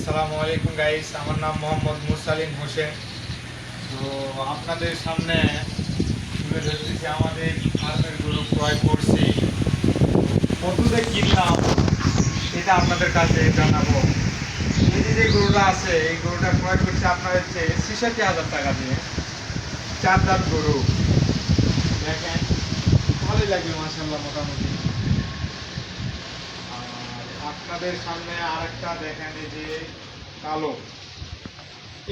আসসালামু আলাইকুম গাইস, আমার নাম মোহাম্মদ মুরসালিন হোসেন। তো আপনাদের সামনে তুলে ধরতেছি আমাদের ফার্মের গরু ক্রয় করছি। কততে কিনলাম এটা আপনাদের কাছে জানাবো। এই যে গরুটা আছে, এই গরুটা ক্রয় করছে আপনার হচ্ছে 66,000 টাকা দিয়ে। চার দাঁত গরু, দেখেন ভালোই লাগবে মাশাআল্লাহ মোটামুটি। আর আপনাদের সামনে আরেকটা দেখেন, এই যে কালো,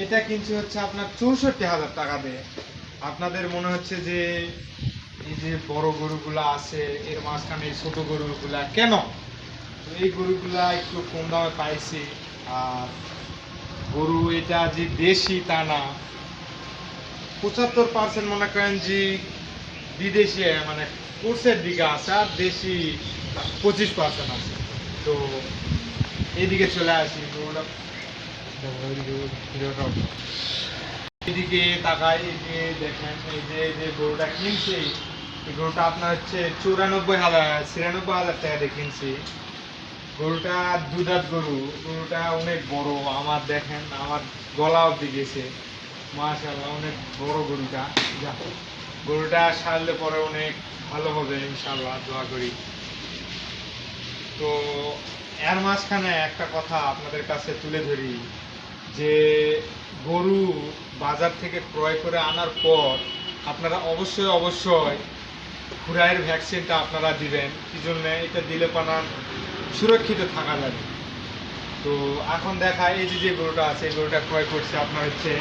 এটা কিনছে হচ্ছে আপনার 64,000 টাকা দিয়ে। আপনাদের মনে হচ্ছে যে এই যে বড় গরুগুলা আছে এর মাঝখানে এই ছোট গরুগুলা কেন, তো এই গরুগুলা একটু কম দামে পাইছি। আর গরু এটা যে দেশি তা না, 75% মনে করেন যে বিদেশি, মানে কোর্সের দিকে আছে, আর দেশি 25% আছে। তো এইদিকে চলে আসি গরুটা, এদিকে তাকাই, এই যে দেখেন এই যে গরুটা কিনছি, এই গরুটা আপনার হচ্ছে 96,000 টাকা দিয়ে কিনছি। গরুটা দুধাত গরু, গরুটা অনেক বড়, আমার দেখেন আমার গলা অব্দি গেছে, মাশাআল্লাহ অনেক বড় গরুটা। গরুটা সারলে পরে অনেক ভালো হবে ইনশাআল্লাহ, দোয়া করি। তো এর মাঝখানে একটা কথা আপনাদের কাছে তুলে ধরি, যে গরু বাজার থেকে ক্রয় করে আনার পর আপনারা অবশ্যই খুরাইয়ের ভ্যাকসিনটা আপনারা দিবেন। কি জন্য এটা দিলে পানার সুরক্ষিত থাকা যাবে। তো এখন দেখা, এই যে গরুটা আছে, এই গরুটা ক্রয় করছে আপনার হচ্ছে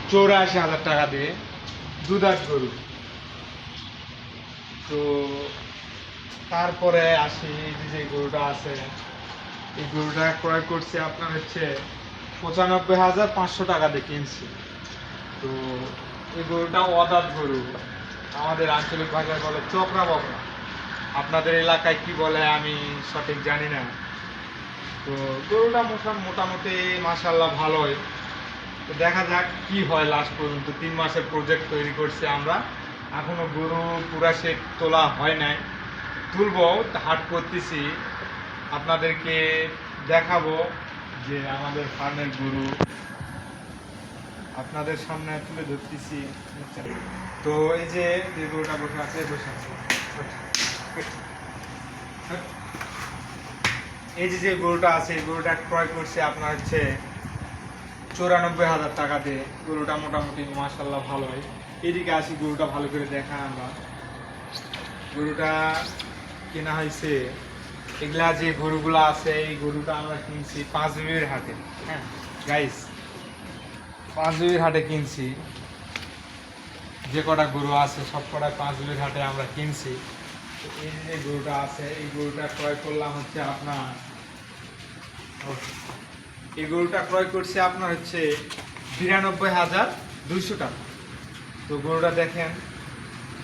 84,000 টাকা দিয়ে, দুধাত গরু। তো তারপরে আসি, এই যে গরুটা আছে, এই গরুটা ক্রয় করছে আপনার হচ্ছে 95,500 টাকা দিয়ে কিনছি। তো এই গরুটা অদাঁত গরু, আমাদের আঞ্চলিক ভাষায় বলে চক্রা বকরা, আপনাদের এলাকায় কি বলে আমি সঠিক জানি না। তো গরুটা মোটামুটি মাশাআল্লাহ ভালোই। তো দেখা যাক কি হয় লাস্ট পর্যন্ত। 3 মাসের প্রজেক্ট তৈরি করছি আমরা, এখনো গরু পুরা শেড তোলা হয় নাই, তুলবো, হাট করতেছি, আপনাদেরকে দেখাবো যে আমাদের ফার্মের গরু আপনাদের সামনে তুলে ধরতেছি। তো এই যে গরুটা বসে আছে, এই যে গরুটা আছে, এই গরুটা ক্রয় করছে আপনার হচ্ছে 94,000 টাকা দিয়ে। গরুটা মোটামুটি মাশাআল্লাহ ভালোই। এদিকে আসি, গরুটা ভালো করে দেখা আমরা। গরুটা কেনা হয়েছে, এগুলা যে গরুগুলা আছে এই গরুটা আমরা কিনছি পাঁচবিবির হাটে। হ্যাঁ গাইস, পাঁচবিবির হাটে কিনছি। যে কটা গরু আছে সব কটা পাঁচবিবির হাটে আমরা কিনছি। এই যে গরুটা আছে, এই গরুটা ক্রয় করলাম হচ্ছে আপনার, এই গরুটা ক্রয় করছে আপনার হচ্ছে 92,200 টাকা। তো গরুটা দেখেন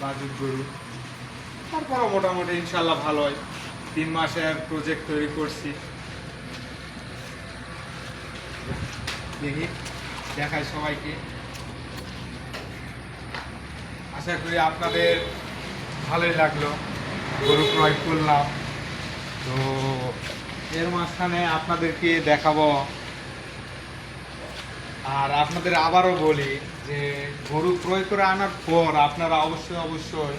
বাজুক গরু, তারপরও মোটামুটি ইনশাল্লাহ ভালোই। 3 মাসের প্রজেক্ট তৈরি করছি, দেখি দেখাই সবাইকে। আশা করি আপনাদের ভালোই লাগলো, গরু ক্রয় করলাম। তো এর মাঝখানে আপনাদেরকে দেখাবো। আর আপনাদের আবারও বলি যে গরু ক্রয় করে আনার পর আপনারা অবশ্যই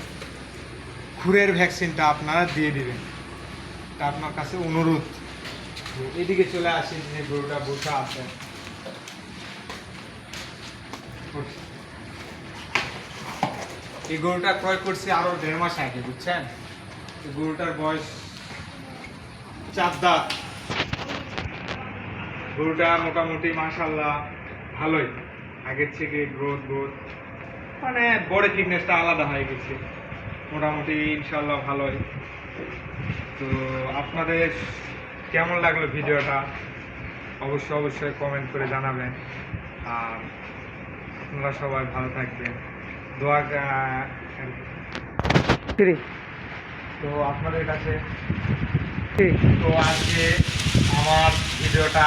খুরের ভ্যাকসিনটা আপনারা দিয়ে দিবেন, এটা আপনার কাছে অনুরোধ। এদিকে চলে আসি, যে গরুটা বসে আছে, এই গরুটা ক্রয় করছি আরো 1.5 মাস আগে, বুঝছেন। এই গরুটার বয়স 4 দাঁত। গরুটা মোটামুটি মাশাআল্লাহ ভালোই, আগের থেকে গ্রোথ মানে বডি ফিটনেসটা আলাদা হয়ে গেছে, মোটামুটি ইনশাআল্লাহ ভালোই। তো আপনাদের কেমন লাগলো ভিডিওটা অবশ্যই কমেন্ট করে জানাবেন। আর আপনারা সবাই ভালো থাকবেন, দোয়া। তো আপনাদের কাছে, তো আজকে আমার ভিডিওটা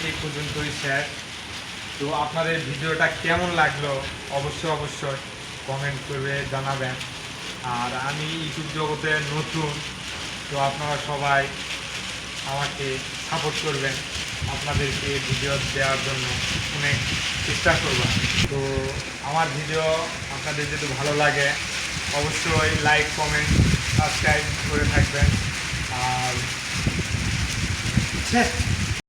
এই পর্যন্তই শেষ। তো আপনাদের ভিডিওটা কেমন লাগলো অবশ্যই কমেন্ট করে জানাবেন। আর আমি ইউটিউব জগতে নতুন, তো আপনারা সবাই আমাকে সাপোর্ট করবেন। আপনাদেরকে ভিডিও দেওয়ার জন্য অনেক চেষ্টা করব। তো আমার ভিডিও আপনাদের যদি ভালো লাগে অবশ্যই লাইক কমেন্ট সাবস্ক্রাইব করে থাকবেন। আর